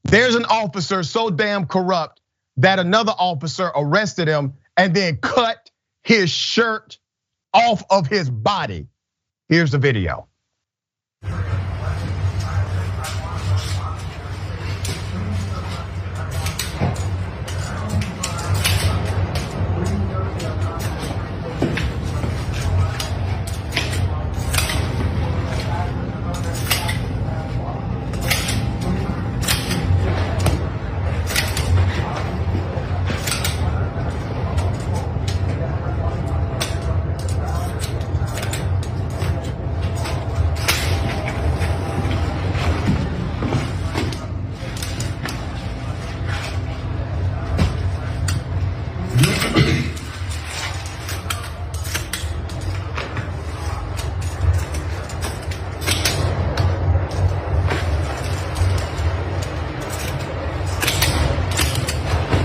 There's an officer so damn corrupt that another officer arrested him and then cut his shirt off of his body. Here's the video.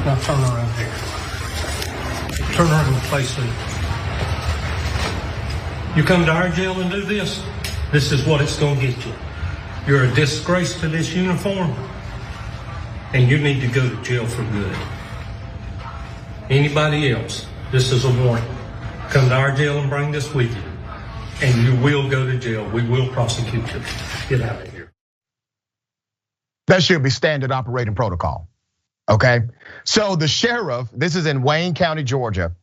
Now turn around here. Turn around and face me. You come to our jail and do this, this is what it's gonna get you. You're a disgrace to this uniform, and you need to go to jail for good. Anybody else, this is a warning. Come to our jail and bring this with you, and you will go to jail. We will prosecute you. Get out of here. That should be standard operating protocol. Okay, so the sheriff, this is in Wayne County, Georgia.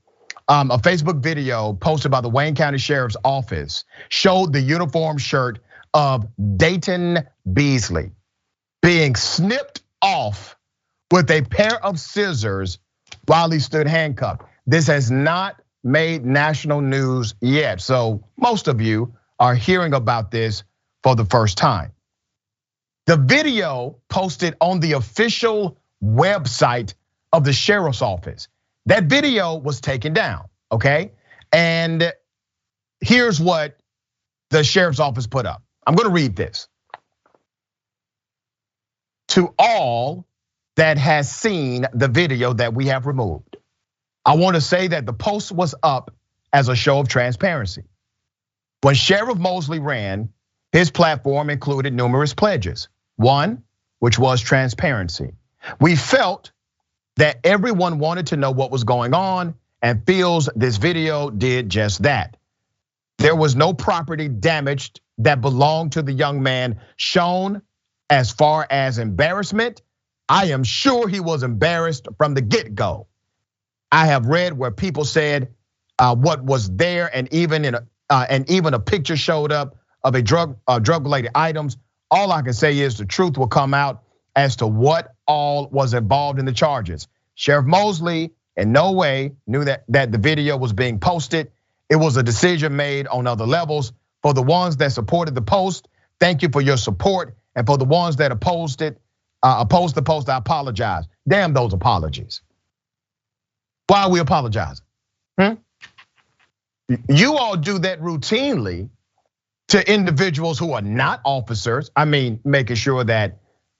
A Facebook video posted by the Wayne County Sheriff's Office showed the uniform shirt of Dayton Beasley being snipped off with a pair of scissors while he stood handcuffed. This has not made national news yet, so most of you are hearing about this for the first time. The video posted on the official website of the sheriff's office. That video was taken down, okay? And here's what the sheriff's office put up. I'm gonna read this. To all that has seen the video that we have removed, I wanna say that the post was up as a show of transparency. When Sheriff Mosley ran, his platform included numerous pledges. One, which was transparency. We felt that everyone wanted to know what was going on and feels this video did just that. There was no property damaged that belonged to the young man shown. As far as embarrassment, I am sure he was embarrassed from the get-go. I have read where people said what was there, and even a picture showed up of a drug-related items. All I can say is the truth will come out as to what all was involved in the charges. Sheriff Mosley in no way knew that the video was being posted. It was a decision made on other levels. For the ones that supported the post, thank you for your support. And for the ones that opposed the post, I apologize. Damn those apologies. Why are we apologizing? You all do that routinely to individuals who are not officers. I mean, making sure that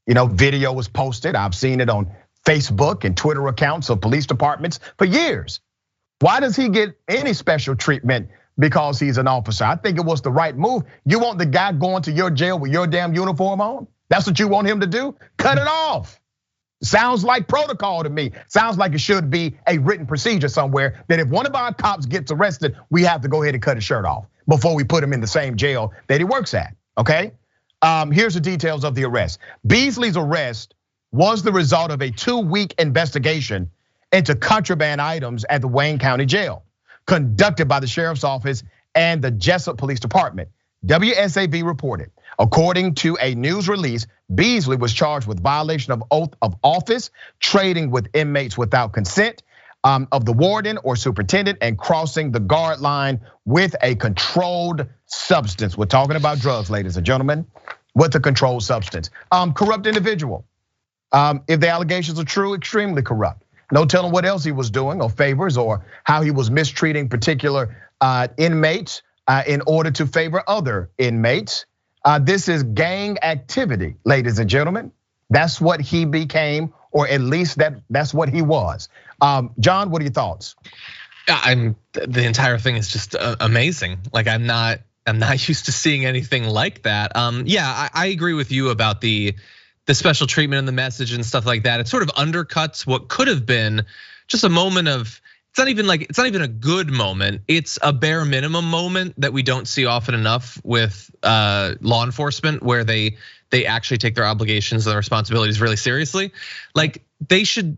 video was posted. I've seen it on Facebook and Twitter accounts of police departments for years. Why does he get any special treatment because he's an officer? I think it was the right move. You want the guy going to your jail with your damn uniform on? That's what you want him to do? Cut it off. Sounds like protocol to me. Sounds like it should be a written procedure somewhere that if one of our cops gets arrested, we have to go ahead and cut his shirt off before we put him in the same jail that he works at, okay? Here's the details of the arrest. Beasley's arrest was the result of a 2-week investigation into contraband items at the Wayne County Jail, conducted by the Sheriff's Office and the Jessup Police Department. WSAV reported, according to a news release, Beasley was charged with violation of oath of office, trading with inmates without consent of the warden or superintendent, and crossing the guard line with a controlled substance. We're talking about drugs, ladies and gentlemen, with a controlled substance. Corrupt individual. If the allegations are true, extremely corrupt. No telling what else he was doing or favors or how he was mistreating particular inmates in order to favor other inmates. This is gang activity, ladies and gentlemen. That's what he became, or at least that's what he was. John, what are your thoughts? The entire thing is just amazing. Like I'm not used to seeing anything like that. Yeah, I agree with you about the the special treatment and the message and stuff like that. It sort of undercuts what could have been just a moment of, it's not even a good moment. It's a bare minimum moment that we don't see often enough with law enforcement, where they actually take their obligations and their responsibilities really seriously. Like they should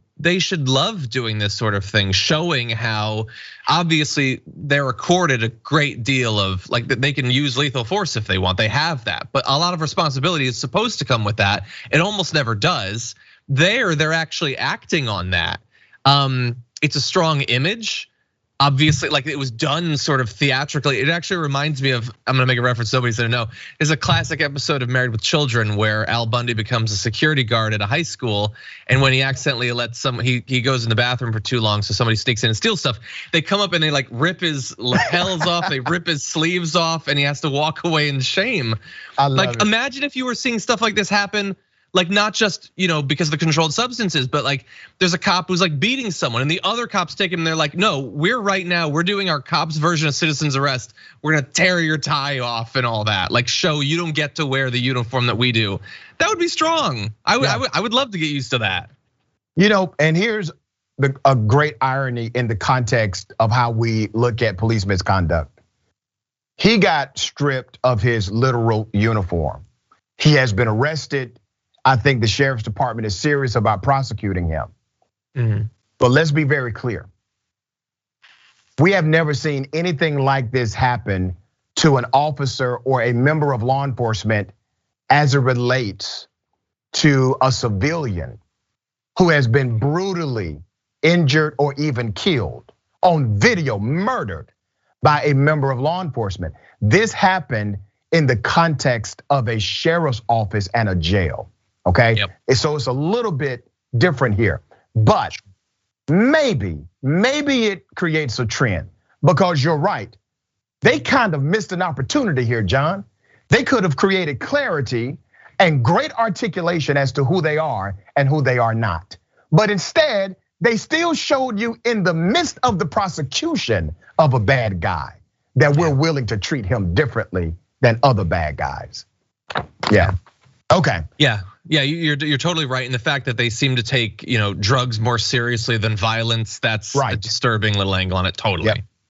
love doing this sort of thing, showing how obviously they're accorded a great deal of, like, that they can use lethal force if they want. They have that, but a lot of responsibility is supposed to come with that. It almost never does. They're actually acting on that. It's a strong image. Obviously, like, it was done sort of theatrically. It actually reminds me of, I'm gonna make a reference nobody's gonna know. It's a classic episode of Married with Children where Al Bundy becomes a security guard at a high school, and when he accidentally lets he goes in the bathroom for too long, so somebody sneaks in and steals stuff. They come up and they like rip his lapels off, they rip his sleeves off, and he has to walk away in shame. Like, imagine if you were seeing stuff like this happen. Like, not just, because of the controlled substances, but like there's a cop who's like beating someone and the other cops take him and they're like, no, we're doing our cops version of citizen's arrest. We're gonna tear your tie off and all that. Like, show you don't get to wear the uniform that we do. That would be strong. I would love to get used to that. And here's a great irony in the context of how we look at police misconduct. He got stripped of his literal uniform. He has been arrested. I think the sheriff's department is serious about prosecuting him. But let's be very clear. We have never seen anything like this happen to an officer or a member of law enforcement as it relates to a civilian who has been brutally injured or even killed on video, murdered by a member of law enforcement. This happened in the context of a sheriff's office and a jail. Okay, so it's a little bit different here, but maybe it creates a trend, because you're right. They kind of missed an opportunity here, John. They could have created clarity and great articulation as to who they are and who they are not. But instead, they still showed you in the midst of the prosecution of a bad guy that we're willing to treat him differently than other bad guys. Yeah. Okay. Yeah, you're totally right. And the fact that they seem to take drugs more seriously than violence, that's a disturbing little angle on it. Totally.